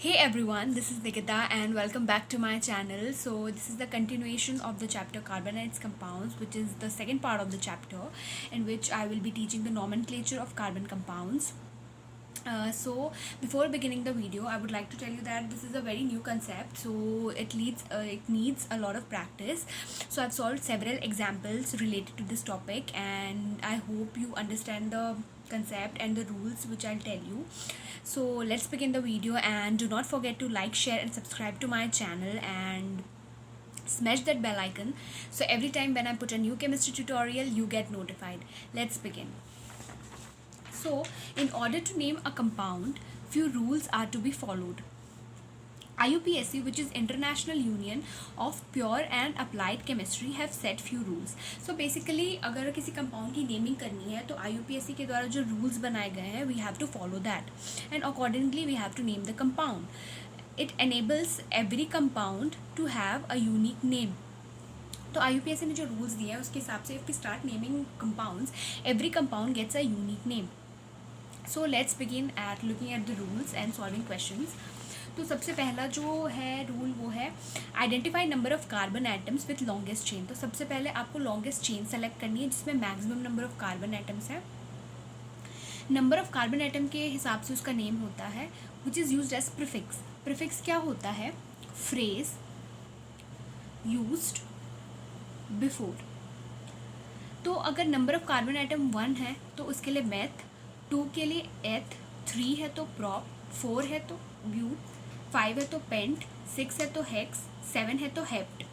Hey everyone, this is Nikita and welcome back to my channel. So this is the continuation of the chapter Carbon and its compounds, which is the second part of the chapter in which I will be teaching the nomenclature of carbon compounds. So before beginning the video, I would like to tell you that this is a very new concept, so it needs a lot of practice. So I've solved several examples related to this topic and I hope you understand the concept and the rules which I'll tell you. So let's begin the video, and do not forget to like, share and subscribe to my channel and smash that bell icon so every time when I put a new chemistry tutorial you get notified. Let's begin. So, in order to name a compound, few rules are to be followed. IUPAC, which is International Union of Pure and Applied Chemistry, have set few rules. So basically अगर किसी compound की naming करनी है तो IUPAC के द्वारा जो rules बनाए गए हैं we have to follow that and accordingly we have to name the compound. It enables every compound to have a unique name. तो IUPAC ने जो रूल्स दिए हैं उसके हिसाब से if we start naming compounds, every compound gets a unique name. So let's begin at looking at the rules and solving questions. तो सबसे पहला जो है रूल वो है identify number of carbon atoms with longest chain. तो सबसे पहले आपको लॉन्गेस्ट चेन सेलेक्ट करनी है जिसमें maximum number of carbon atoms है. नंबर ऑफ कार्बन एटम के हिसाब से उसका नेम होता है which is used as prefix. Prefix क्या होता है? Phrase used before. तो अगर नंबर ऑफ कार्बन एटम 1 है तो उसके लिए मेथ, 2 के लिए एथ, 3 है तो प्रॉप, 4 है तो ब्यूट, 5 है तो पेंट, 6 है तो हेक्स, 7 है तो हेप्ट,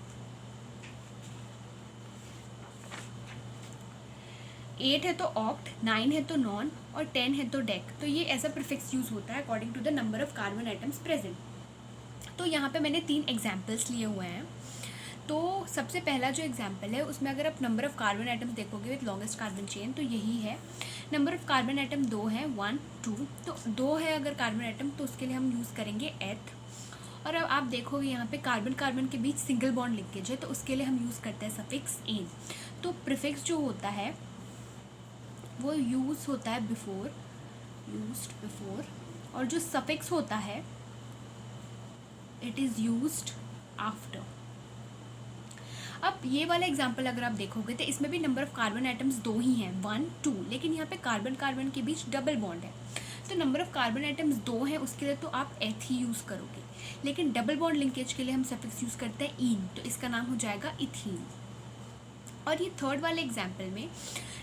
8 है तो ऑक्ट, 9 है तो नॉन और 10 है तो डेक. तो ये ऐसा प्रीफिक्स यूज होता है according to the number of carbon atoms present. तो यहाँ पे मैंने 3 एग्जाम्पल्स लिए हुए हैं. तो सबसे पहला जो एग्जाम्पल है उसमें अगर आप नंबर ऑफ कार्बन एटम्स देखोगे विथ लॉन्गेस्ट कार्बन चेन तो यही है. नंबर ऑफ कार्बन एटम 2 है, 1, 2. तो 2 है अगर कार्बन एटम तो उसके लिए हम यूज़ करेंगे एथ. और अब आप देखोगे यहाँ पे कार्बन कार्बन के बीच सिंगल बॉन्ड लिंकेज है तो उसके लिए हम यूज़ करते हैं सफिक्स एन. तो प्रीफिक्स जो होता है वो यूज़ होता है बिफोर, यूज्ड बिफोर, और जो सफिक्स होता है इट इज़ यूज्ड आफ्टर. अब ये वाला एग्जाम्पल अगर आप देखोगे तो इसमें भी नंबर ऑफ कार्बन एटम्स 2 ही हैं, 1, 2, लेकिन यहाँ पे कार्बन कार्बन के बीच डबल बॉन्ड है. तो नंबर ऑफ कार्बन एटम्स 2 हैं उसके लिए तो आप एथ ही यूज़ करोगे, लेकिन डबल बॉन्ड लिंकेज के लिए हम सफिक्स यूज़ करते हैं ईन, तो इसका नाम हो जाएगा इथीन. और ये थर्ड वाले एग्जाम्पल में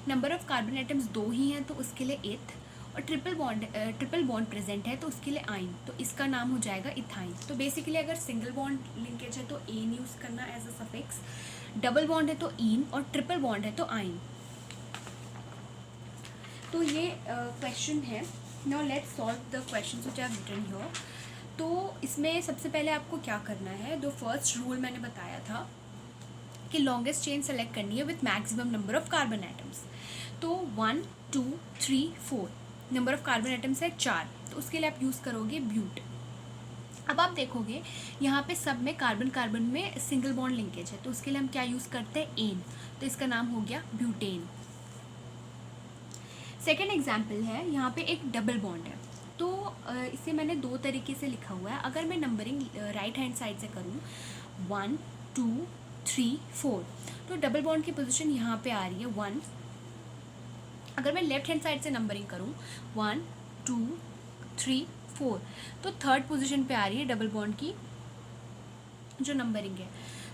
नंबर ऑफ कार्बन एटम्स 2 ही हैं तो उसके लिए एथ, और ट्रिपल बॉन्ड प्रेजेंट है तो उसके लिए आइन, तो इसका नाम हो जाएगा इथाइन. तो बेसिकली अगर सिंगल बॉन्ड लिंकेज है तो एन यूज़ करना as a suffix, double bond है तो ईन और ट्रिपल बॉन्ड है तो आइन. तो ये क्वेश्चन है. Now let's solve the questions which I have written here. तो इसमें सबसे पहले आपको क्या करना है, जो फर्स्ट रूल मैंने बताया था कि लॉन्गेस्ट चेन सेलेक्ट करनी है with maximum number of carbon atoms. तो 1, 2, 3, 4 नंबर ऑफ कार्बन एटम्स है 4, तो उसके लिए आप यूज़ करोगे ब्यूट. अब आप देखोगे यहाँ पे सब में कार्बन कार्बन में सिंगल बॉन्ड लिंकेज है तो उसके लिए हम क्या यूज़ करते हैं एन, तो इसका नाम हो गया ब्यूटेन. सेकेंड एग्जाम्पल है, यहाँ पे एक डबल बॉन्ड है तो इसे मैंने 2 तरीके से लिखा हुआ है. अगर मैं नंबरिंग राइट हैंड साइड से करूँ 1, 2, 3, 4 तो डबल बॉन्ड की पोजीशन यहाँ पे आ रही है 1. अगर मैं लेफ्ट हैंड साइड से नंबरिंग करूँ 1, 2, 3, 4 तो थर्ड पोजीशन पे आ रही है डबल बॉन्ड की जो नंबरिंग है.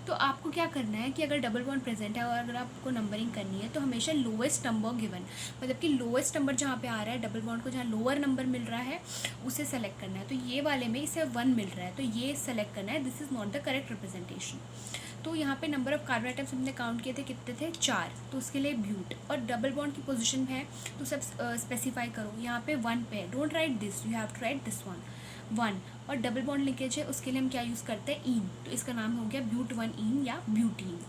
तो आपको क्या करना है कि अगर डबल बॉन्ड प्रेजेंट है और अगर आपको नंबरिंग करनी है तो हमेशा लोएस्ट नंबर गिवन, मतलब कि लोएस्ट नंबर जहाँ पे आ रहा है डबल बॉन्ड को, जहाँ लोअर नंबर मिल रहा है उसे सेलेक्ट करना है. तो ये वाले में इसे 1 मिल रहा है तो ये सेलेक्ट करना है. This is not the correct representation. तो यहाँ पे नंबर ऑफ कार्बन एटम्स हमने काउंट किए थे, कितने थे? 4, तो उसके लिए ब्यूट. और डबल बॉन्ड की पोजीशन है तो सब स्पेसिफाई करो. यहाँ पे 1 पे है, don't write this, you have to write this 1. और डबल बॉन्ड लिंकेज है उसके लिए हम क्या यूज़ करते हैं ईन, तो इसका नाम हो गया ब्यूट 1 ईन या ब्यूटीन.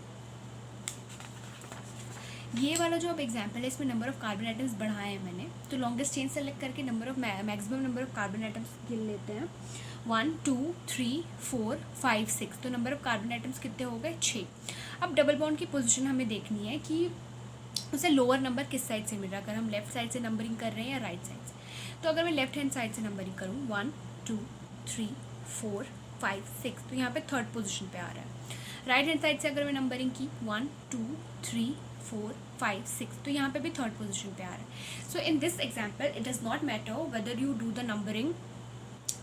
ये वाला जो अब एग्जाम्पल है इसमें नंबर ऑफ कार्बन एटम्स बढ़ाए हैं मैंने, तो लॉन्गेस्ट चेन सेलेक्ट करके number of maximum number of carbon atoms गिन लेते हैं. 1, 2, 3, 4, 5, 6 तो नंबर ऑफ कार्बन एटम्स कितने हो गए? 6. अब डबल बॉन्ड की पोजीशन हमें देखनी है कि उसे लोअर नंबर किस साइड से मिल रहा है, अगर हम लेफ्ट साइड से नंबरिंग कर रहे हैं या राइट साइड से. तो अगर मैं लेफ्ट हैंड साइड से नंबरिंग करूँ 1, 2, 3, 4 5 6, तो यहाँ पे थर्ड पोजीशन पे आ रहा है। राइट हैंड साइड से अगर मैं नंबरिंग की 1 2 3 4 5 6, तो यहाँ पे भी थर्ड पोजीशन पे आ रहा है। So in this example it does not matter whether you do the numbering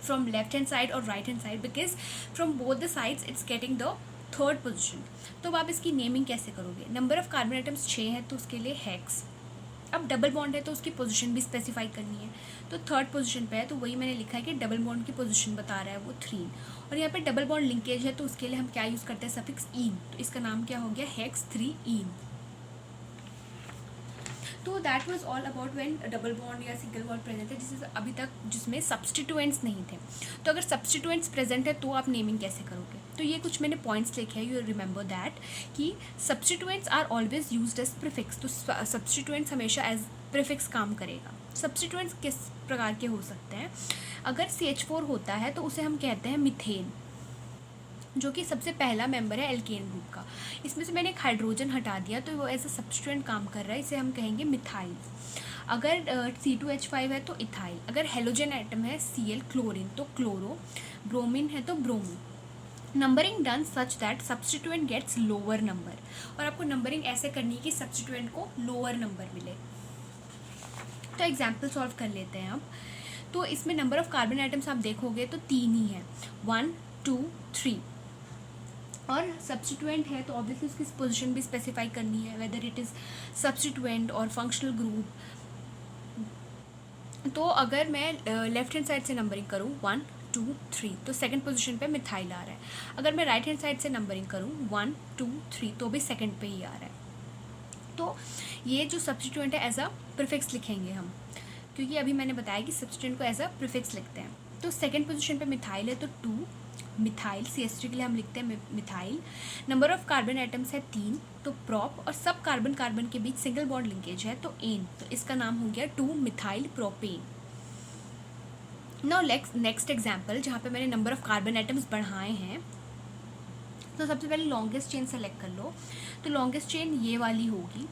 from left hand side और right hand side, because from both the sides it's getting the third position। तो अब आप इसकी naming कैसे करोगे? Number of carbon atoms 6 है तो उसके लिए हेक्स। अब डबल बॉन्ड है तो उसकी पोजीशन भी स्पेसिफाई करनी है, तो थर्ड पोजीशन पे है, तो वही मैंने लिखा है कि डबल बॉन्ड की पोजीशन बता रहा है वो 3। और यहाँ पे डबल बॉन्ड लिंकेज है तो उसके लिए हम क्या यूज़ करते हैं? सफिक्स ईन, तो इसका नाम क्या हो गया? हेक्स 3 ईन। तो that was all about when double bond या सिंगल बॉन्ड प्रेजेंट है, जिससे अभी तक जिसमें सब्सटीट्यूएंट्स नहीं थे। तो अगर सब्सटीट्यूएंट्स प्रेजेंट है तो आप नेमिंग कैसे करोगे? तो ये कुछ मैंने पॉइंट्स लिखे हैं, यू रिमेंबर दैट कि substituents are always used as prefix. तो सब्सटीट्यूएंट्स हमेशा एज प्रीफिक्स काम करेगा। सब्सटीट्यूएंट्स किस प्रकार के हो सकते हैं? अगर CH4 होता है तो उसे हम कहते हैं मिथेन, जो कि सबसे पहला मेंबर है एल्केन ग्रुप का। इसमें से मैंने एक हाइड्रोजन हटा दिया तो वो एज अ सब्सटीट्यूएंट काम कर रहा है, इसे हम कहेंगे मिथाइल। अगर C2H5 है तो इथाइल। अगर हेलोजन एटम है Cl क्लोरीन तो क्लोरो। ब्रोमीन है तो bromo. Numbering done such that substituent gets lower number, और आपको नंबरिंग ऐसे करनी है कि सब्सटीट्यूएंट को लोअर नंबर मिले। तो एग्जाम्पल सॉल्व कर लेते हैं अब। तो इसमें नंबर ऑफ कार्बन आइटम्स आप देखोगे तो 3 ही है, 1 2 3। और सब्सटीट्यूएंट है तो ऑब्वियसली उसकी पोजीशन भी स्पेसिफाई करनी है, वेदर इट इज़ सब्सटीट्यूएंट और फंक्शनल ग्रुप। तो अगर मैं लेफ्ट हैंड साइड से नंबरिंग करूँ 1 2 3, तो सेकंड पोजीशन पे मिथाइल आ रहा है। अगर मैं राइट हैंड साइड से नंबरिंग करूँ 1 2 3, तो भी सेकंड पे ही आ रहा है। तो ये जो सब्सटीट्यूएंट है एज अ प्रीफिक्स लिखेंगे हम, क्योंकि अभी मैंने बताया कि सब्सटीट्यूएंट को एज अ प्रीफिक्स लिखते हैं। तो सेकंड पोजीशन पे मिथाइल है तो 2 मिथाइल, CH3 के लिए हम लिखते हैं methyl. Number of carbon atoms है 3, तो प्रॉप, और सब कार्बन कार्बन के बीच सिंगल बॉन्ड लिंकेज है तो एन, तो इसका नाम हो गया 2 methyl propane. Now next example, जहाँ पे मैंने नंबर ऑफ कार्बन आइटम्स बढ़ाए हैं। तो सबसे पहले लॉन्गेस्ट चेन सेलेक्ट कर लो। तो लॉन्गेस्ट चेन ये वाली होगी।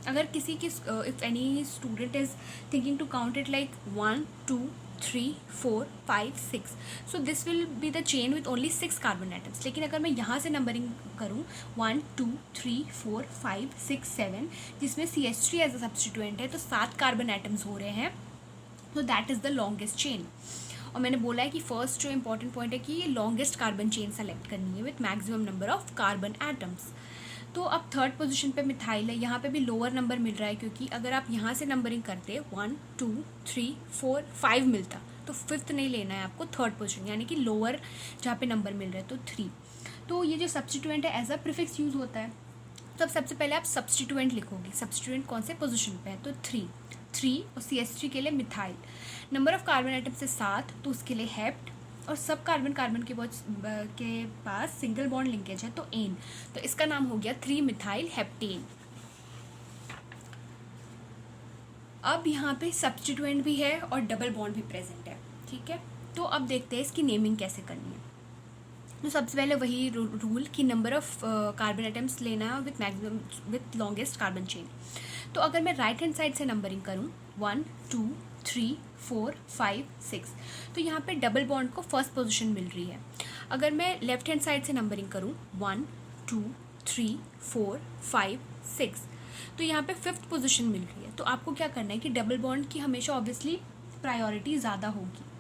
अगर किसी की if any student is thinking to count it like 1 2 3 4 5 6, so this will be the chain with only 6 carbon items. लेकिन अगर मैं यहाँ से नंबरिंग करूँ 1 2 3 4 5 6 7, जिसमें CH3 एज अ सब्सटीट्यूएंट है तो 7 कार्बन आइटम्स हो रहे हैं, तो that is the longest chain. और मैंने बोला है कि फर्स्ट जो इंपॉर्टेंट पॉइंट है कि ये लॉन्गेस्ट कार्बन चेन सेलेक्ट करनी है with maximum number of carbon atoms. तो अब थर्ड पोजीशन पे मिथाइल है, यहाँ पे भी लोअर नंबर मिल रहा है, क्योंकि अगर आप यहाँ से नंबरिंग करते 1 2 3 4 5 मिलता, तो फिफ्थ नहीं लेना है आपको, थर्ड पोजीशन यानी कि लोअर जहाँ पे नंबर मिल रहा है तो 3। तो ये जो सब्सटीट्यूएंट है एज अ प्रीफिक्स यूज़ होता है। तो अब सबसे पहले आप सब्सटीट्यूएंट लिखोगे। सब्सटीट्यूएंट कौन से पोजीशन पे है? तो 3 और CH3 के लिए methyl. Number of carbon atom से 7, तो उसके लिए हेप्ट, और सब कार्बन कार्बन के पास सिंगल बॉन्ड लिंकेज है तो एन, तो इसका नाम हो गया 3 मिथाइल हेप्टेन। अब यहाँ पे सब्सटीट्यूएंट भी है और डबल बॉन्ड भी प्रेजेंट है, ठीक है। तो अब देखते हैं इसकी नेमिंग कैसे करनी है। तो सबसे पहले वही रूल कि नंबर ऑफ कार्बन आइटम्स लेना है with maximum with longest carbon chain. तो अगर मैं राइट हैंड साइड से नंबरिंग करूँ 1 2 3 4 5 6, तो यहाँ पे डबल बॉन्ड को फर्स्ट पोजीशन मिल रही है। अगर मैं लेफ्ट हैंड साइड से नंबरिंग करूँ 1 2 3 4 5 6, तो यहाँ पे फिफ्थ पोजीशन मिल रही है। तो आपको क्या करना है कि डबल बॉन्ड की हमेशा ऑब्वियसली प्रायोरिटी ज़्यादा होगी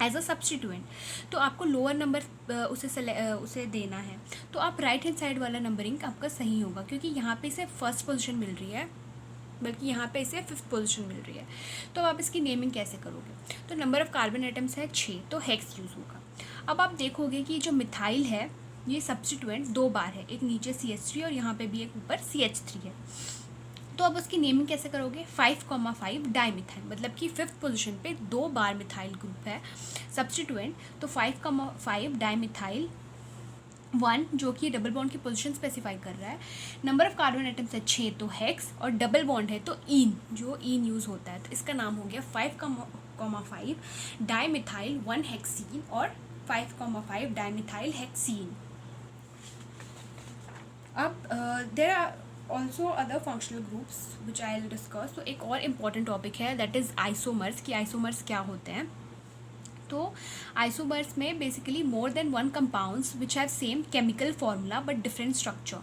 एज अ सब्सटीट्यूएंट, तो आपको लोअर नंबर उसे देना है। तो आप राइट हैंड साइड वाला नंबरिंग आपका सही होगा, क्योंकि यहाँ पे इसे फर्स्ट पोजीशन मिल रही है, बल्कि यहाँ पे इसे फिफ्थ पोजीशन मिल रही है। तो आप इसकी नेमिंग कैसे करोगे? तो नंबर ऑफ कार्बन आइटम्स है 6, तो हेक्स यूज़ होगा। अब आप देखोगे कि जो मिथाइल है ये सब्सटीट्यूएंट 2 बार है, एक नीचे CH3 और यहाँ पे भी एक ऊपर CH3 है। तो अब उसकी नेमिंग कैसे करोगे? 5,5 डाईमिथाइल, मतलब कि फिफ्थ पोजीशन पे 2 बार मिथाइल ग्रुप है सब्सटीट्यूएंट, तो 5,5 डाईमिथाइल 1, जो कि डबल बॉन्ड की पोजीशन स्पेसिफाई कर रहा है। नंबर ऑफ कार्बन आइटम्स है 6, तो हेक्स, और डबल बॉन्ड है तो ईन, जो ईन यूज़ होता है, तो इसका नाम हो गया 5,5 डाईमिथाइल 1 हेक्सीन और 5,5 डाईमिथाइल हेक्सीन। अब there are also other functional groups which I will discuss. तो एक और इम्पॉर्टेंट टॉपिक है दैट इज़ आइसोमर्स, कि आइसोमर्स क्या होते हैं। तो आइसोमर्स में basically more than one compounds which have same chemical formula but different structure.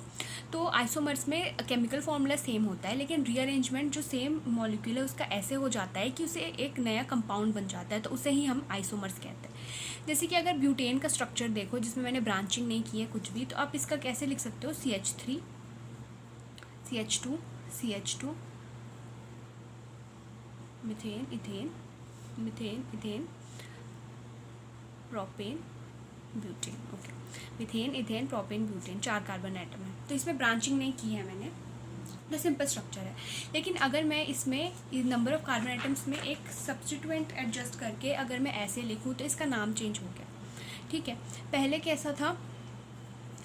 तो आइसोमर्स में केमिकल फार्मूला सेम होता है लेकिन रीअरेंजमेंट जो सेम मॉलिक्यूल है उसका ऐसे हो जाता है कि उसे एक नया कंपाउंड बन जाता है, तो उसे ही हम आइसोमर्स कहते हैं। जैसे कि अगर ब्यूटेन का स्ट्रक्चर देखो जिसमें मैंने ब्रांचिंग नहीं की है कुछ भी, तो आप इसका कैसे लिख सकते हो, CH3 CH2 CH2 methane ethane methane ethane propane butane. Okay, methane ethane propane butane, 4 carbon atom है। तो इसमें ब्रांचिंग नहीं की है मैंने, तो सिंपल स्ट्रक्चर है। लेकिन अगर मैं इसमें नंबर ऑफ कार्बन एटम्स में एक सब्स्टिट्यूएंट एडजस्ट करके अगर मैं ऐसे लिखूँ तो इसका नाम चेंज हो गया। ठीक है, पहले कैसा था,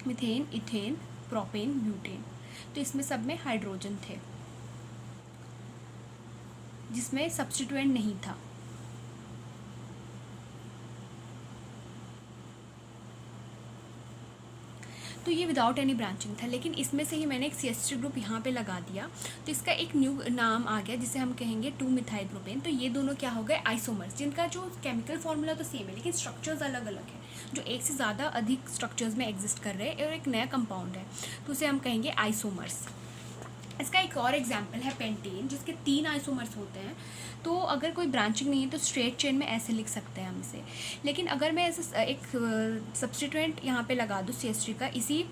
मीथेन इथेन प्रोपेन ब्यूटेन, तो इसमें सब में हाइड्रोजन थे जिसमें सब्स्टिट्यूएंट नहीं था। तो ये विदाउट एनी ब्रांचिंग था, लेकिन इसमें से ही मैंने एक CH3 ग्रुप यहाँ पे लगा दिया तो इसका एक न्यू नाम आ गया जिसे हम कहेंगे 2-मिथाइल प्रोपेन। तो ये दोनों क्या हो गए, आइसोमर्स, जिनका जो केमिकल फॉर्मूला तो सेम है लेकिन स्ट्रक्चर्स अलग अलग है, जो एक से ज़्यादा अधिक स्ट्रक्चर्स में एग्जिस्ट कर रहे हैं और एक नया कंपाउंड है, तो उसे हम कहेंगे आइसोमर्स। इसका एक और एग्जाम्पल है पेंटेन, जिसके 3 आइसोमर्स होते हैं। तो अगर कोई ब्रांचिंग नहीं है तो स्ट्रेट चेन में ऐसे लिख सकते हैं हम इसे। लेकिन अगर मैं ऐसे एक सब्स्टिट्यूएंट यहाँ पे लगा दूँ CH3 का, इसी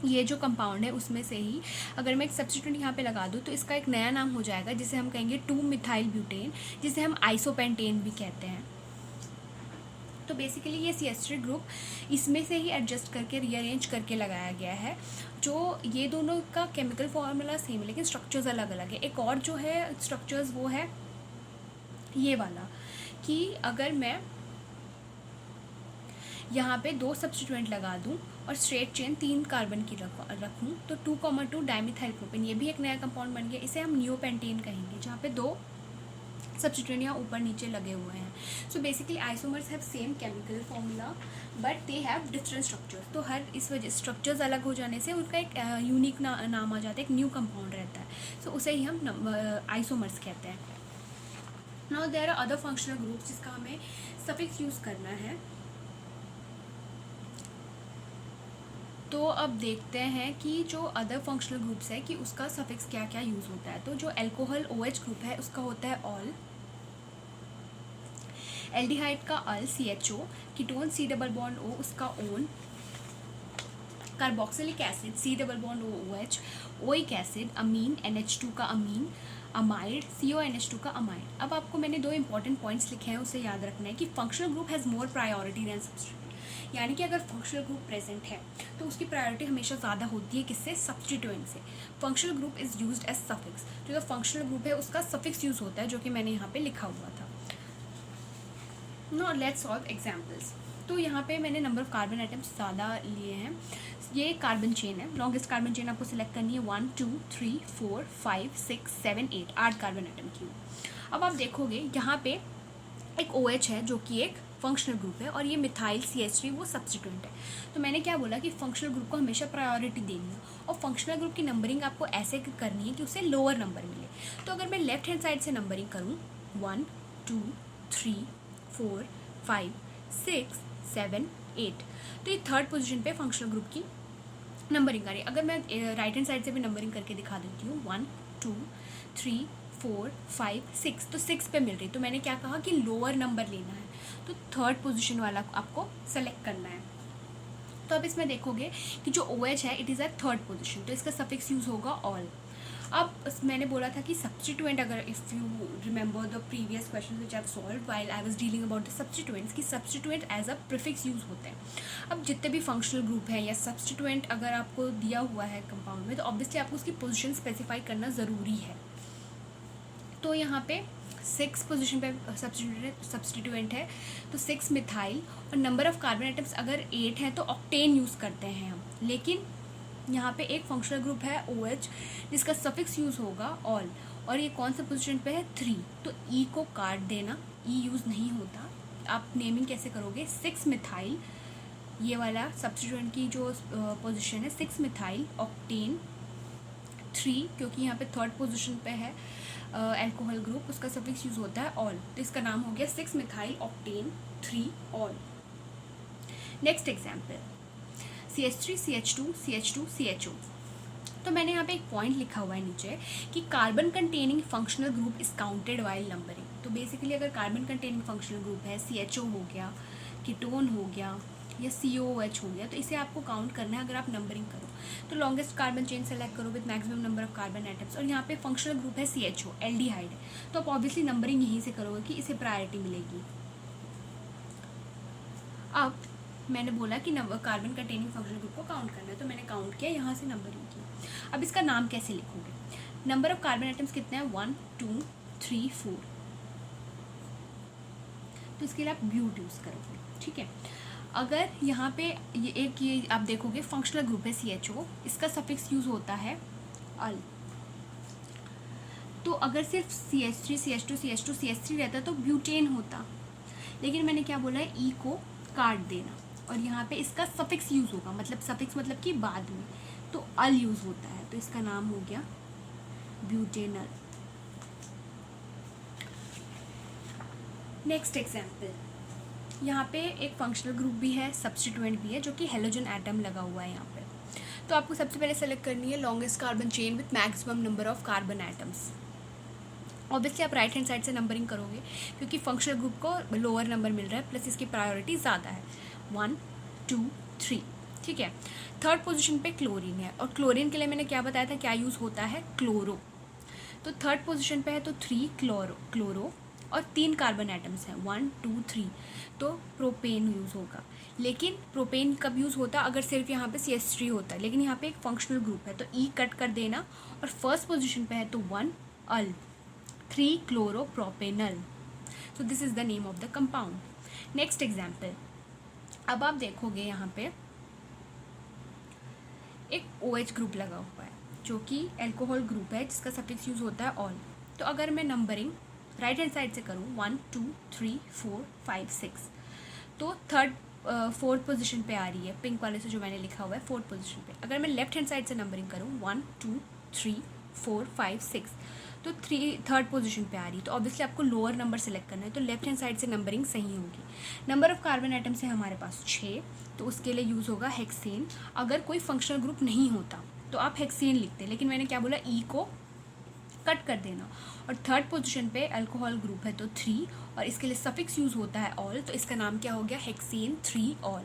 ये जो कंपाउंड है उसमें से ही अगर मैं एक सब्स्टिट्यूएंट यहाँ पे लगा दूँ तो इसका एक नया नाम हो जाएगा जिसे हम कहेंगे 2-मिथाइल ब्यूटेन, जिसे हम आइसोपेंटेन भी कहते हैं। तो बेसिकली ये CH3 ग्रुप इसमें से ही एडजस्ट करके रीअरेंज करके लगाया गया है। जो ये दोनों का केमिकल फार्मूला सेम है लेकिन स्ट्रक्चर्स अलग अलग है। एक और जो है स्ट्रक्चर्स वो है ये वाला, कि अगर मैं यहाँ पे 2 सब्स्टिट्यूएंट लगा दूँ और स्ट्रेट चेन 3 कार्बन की रखूँ तो 2,2 डाइमिथाइल प्रोपेन, ये भी एक नया कंपाउंड बन गया, इसे हम नियोपेंटेन कहेंगे, जहाँ पे 2 सब्स्टिट्यूएंट यहाँ ऊपर नीचे लगे हुए हैं। So basically isomers have same chemical formula but they have different structures. तो हर इस वजह स्ट्रक्चर्स अलग हो जाने से उनका एक यूनिक नाम आ जाता है, एक न्यू कंपाउंड रहता है। सो उसे ही हम आइसोमर्स कहते हैं। Now there are other functional groups जिसका हमें सफिक्स यूज़ करना है। तो अब देखते हैं कि जो अदर फंक्शनल ग्रुप्स है कि उसका सफिक्स क्या क्या यूज़ होता है। तो जो एल्कोहल OH ग्रुप है उसका होता है ऑल, एल्डिहाइड का अल CHO, कीटोन C+O उसका one, carboxylic acid C+O oic acid, amine NH2 का अमीन, अमाइड CONH2 का अमाइड। अब आपको मैंने 2 इंपॉर्टेंट पॉइंट्स लिखे हैं, उसे याद रखना है कि functional group has more priority than substituent, यानी कि अगर फंक्शनल ग्रुप प्रेजेंट है तो उसकी प्रायोरिटी हमेशा ज़्यादा होती है किससे, सब्स्टिट्यूएंट से। Functional group is used as suffix, जो फंक्शनल ग्रुप है उसका सफिक्स यूज़ होता है जो कि मैंने यहाँ पे लिखा हुआ था। Now let's solve examples. तो यहाँ पे मैंने नंबर ऑफ कार्बन आइटम्स ज़्यादा लिए हैं। ये कार्बन चेन है, लॉन्गेस्ट कार्बन चेन आपको सिलेक्ट करनी है 1 2 3 4 5 6 7 8 कार्बन आइटम की। अब आप देखोगे यहाँ पे एक OH है जो कि एक फंक्शनल ग्रुप है और ये मिथाइल CH3 वो सब्स्टिट्यूएंट है। तो मैंने क्या बोला कि फंक्शनल ग्रुप को हमेशा प्रायोरिटी देनी है और फंक्शनल ग्रुप की नंबरिंग आपको ऐसे करनी है कि उसे लोअर नंबर मिले। तो अगर मैं लेफ्ट हैंड साइड से नंबरिंग करूँ 1 2 3 4 5 6 7 8, तो ये 3rd पोजीशन पे फंक्शनल ग्रुप की नंबरिंग आ रही है। अगर मैं राइट हैंड साइड से भी नंबरिंग करके दिखा देती हूँ 1 2 3 4 5 6, तो 6 पे मिल रही। तो मैंने क्या कहा कि लोअर नंबर लेना है, तो 3rd पोजीशन वाला आपको सेलेक्ट करना है। तो अब इसमें देखोगे कि जो OH है it is eight 3rd position, तो इसका सफिक्स यूज़ होगा ऑल। अब मैंने बोला था कि सब्स्टिट्यूएंट, अगर if you remember the previous question which I have solved while I was dealing about the substituents, कि substituent as a prefix use होते हैं। अब जितने भी फंक्शनल ग्रुप है या सब्स्टिट्यूएंट अगर आपको दिया हुआ है कंपाउंड में, तो ऑब्वियसली आपको उसकी पोजीशन स्पेसिफाई करना ज़रूरी है। तो यहाँ पे 6 पोजीशन पे सब्स्टिट्यूएंट है, तो 6 मिथाइल, और नंबर ऑफ कार्बन आइटम्स अगर 8 है तो ऑक्टेन यूज़ करते हैं हम। लेकिन यहाँ पे एक फंक्शनल ग्रुप है OH जिसका सफिक्स यूज़ होगा ऑल, और ये कौन सा पोजीशन पे है 3, तो E को काट देना, E यूज़ नहीं होता। आप नेमिंग कैसे करोगे, 6 मिथाइल, ये वाला सब्स्टिट्यूएंट की जो पोजीशन है 6 मिथाइल ऑक्टेन 3, क्योंकि यहाँ पे 3rd पोजीशन पे है एल्कोहल ग्रुप, उसका सफिक्स यूज होता है ऑल, तो इसका नाम हो गया 6 methyl octane 3 all. Next example, CH3 CH2 CH2 CHO। तो मैंने यहाँ पे एक पॉइंट लिखा हुआ है नीचे कि carbon containing functional group is counted while numbering. तो बेसिकली अगर कार्बन कंटेनिंग फंक्शनल ग्रुप है, CHO हो गया, कीटोन हो गया या COOH हो गया, तो इसे आपको काउंट करना है अगर आप नंबरिंग करो। तो लॉन्गेस्ट कार्बन चेन सेलेक्ट करो with maximum number of carbon atoms, और यहाँ पे फंक्शनल ग्रुप है CHO, एल्डिहाइड है, तो आप ऑब्वियसली नंबरिंग यहीं से करोगे कि इसे प्रायोरिटी मिलेगी। अब मैंने बोला कि कार्बन कंटेनिंग फंक्शनल ग्रुप को काउंट करना है, तो मैंने काउंट किया, यहाँ से नंबरिंग की। अब इसका नाम कैसे लिखोगे? नंबर ऑफ कार्बन एटम्स कितने हैं? 1 2 3 4, तो इसके लिए आप ब्यूट यूज़ करोगे, ठीक है। अगर यहाँ पे ये आप देखोगे फंक्शनल ग्रुप है CHO, इसका सफिक्स यूज होता है अल। तो अगर सिर्फ CH3 CH2 CH2 CH3 रहता तो ब्यूटेन होता, लेकिन मैंने क्या बोला है, ई को काट देना, और यहाँ पे इसका सफिक्स यूज होगा, मतलब सफिक्स मतलब कि बाद में, तो अल यूज होता है, तो इसका नाम हो गया ब्यूटेनल। नेक्स्ट एग्जाम्पल, यहाँ पे एक फंक्शनल ग्रुप भी है, सब्स्टिट्यूएंट भी है, जो कि हेलोजन एटम लगा हुआ है यहाँ पे। तो आपको सबसे पहले सेलेक्ट करनी है longest carbon chain with maximum number of carbon atoms. Obviously आप राइट हैंड साइड से नंबरिंग करोगे, क्योंकि फंक्शनल ग्रुप को लोअर नंबर मिल रहा है, प्लस इसकी प्रायोरिटी ज़्यादा है, 1 2 3, ठीक है। थर्ड पोजीशन पे क्लोरीन है, और क्लोरीन के लिए मैंने क्या बताया था, क्या यूज़ होता है, क्लोरो। तो थर्ड पोजीशन पे है, तो 3 क्लोरो और 3 कार्बन एटम्स हैं, 1 2 3, तो प्रोपेन यूज़ होगा। लेकिन प्रोपेन कब यूज़ होता है? अगर सिर्फ यहाँ पे CH3 होता है, लेकिन यहाँ पे एक फंक्शनल ग्रुप है, तो ई कट कर देना, और फर्स्ट पोजीशन पे है तो 1 al 3 chloropropanal. So this is the name of the compound. Next example, अब आप देखोगे यहाँ पे एक OH ग्रुप लगा हुआ है, जो कि एल्कोहल ग्रुप है, जिसका सफिक्स यूज होता है ऑल। तो अगर मैं नंबरिंग राइट हैंड साइड से करूँ 1 2 3 4 5 6, तो फोर्थ पोजीशन पे आ रही है, पिंक वाले से जो मैंने लिखा हुआ है फोर्थ पोजीशन पे। अगर मैं लेफ्ट हैंड साइड से नंबरिंग करूँ 1 2 3 4 5 6, तो थर्ड पोजीशन पे आ रही है, तो ऑब्वियसली आपको लोअर नंबर सेलेक्ट करना है, तो लेफ्ट हैंड साइड से नंबरिंग सही होगी। नंबर ऑफ कार्बन एटम्स है हमारे पास 6, तो उसके लिए यूज़ होगा हेक्सेन। अगर कोई फंक्शनल ग्रुप नहीं होता तो आप हेक्सेन लिखते, लेकिन मैंने क्या बोला, ई को कट कर देना। और थर्ड पोजीशन पे अल्कोहल ग्रुप है तो 3, और इसके लिए सफिक्स यूज होता है ऑल, तो इसका नाम क्या हो गया, hexane 3 all.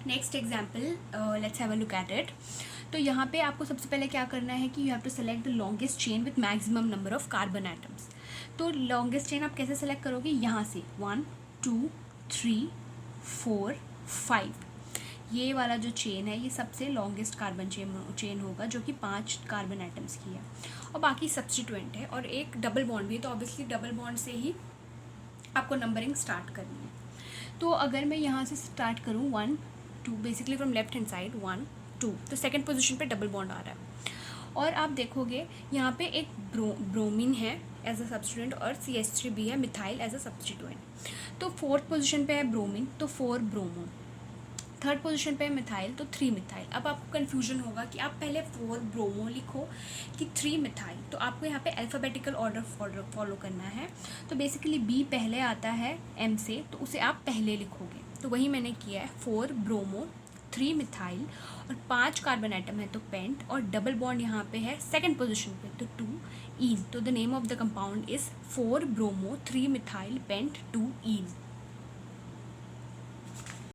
Next example, let's have a look at it. तो यहाँ पे आपको सबसे पहले क्या करना है कि you have to select the longest chain with maximum number of carbon atoms. तो लॉन्गेस्ट चेन आप कैसे सेलेक्ट करोगे, यहाँ से 1 2 3 4 5, ये वाला जो चेन है ये सबसे लॉन्गेस्ट कार्बन चेन होगा, जो कि 5 कार्बन एटम्स की है, और बाकी सब्स्टिट्यूएंट है, और एक डबल बॉन्ड भी है, तो ऑब्वियसली डबल बॉन्ड से ही आपको नंबरिंग स्टार्ट करनी है। तो अगर मैं यहाँ से स्टार्ट करूँ 1 2, basically from left hand side 1 2, तो सेकेंड पोजिशन पर डबल बॉन्ड आ रहा है, और आप देखोगे यहाँ पे एक ब्रोमीन है एज अ सब्स्टिट्यूएंट, और CH3 भी है, मिथाइल एज अ सब्स्टिट्यूएंट। तो फोर्थ पोजीशन पे है ब्रोमीन, तो 4 ब्रोमो। थर्ड पोजीशन पे है मिथाइल, तो 3 मिथाइल। अब आपको कन्फ्यूजन होगा कि आप पहले 4 ब्रोमो लिखो कि 3 मिथाइल, तो आपको यहाँ पे अल्फ़ाबेटिकल ऑर्डर फॉलो करना है। तो बेसिकली B पहले आता है M से, तो उसे आप पहले लिखोगे, तो वही मैंने किया है, 4 ब्रोमो 3 मिथाइल, और 5 कार्बन एटम है तो पेंट, और डबल बॉन्ड यहाँ पे है सेकेंड पोजिशन पे, तो 2 ईन। तो the name of the compound is 4 bromo 3 methyl paint 2 in.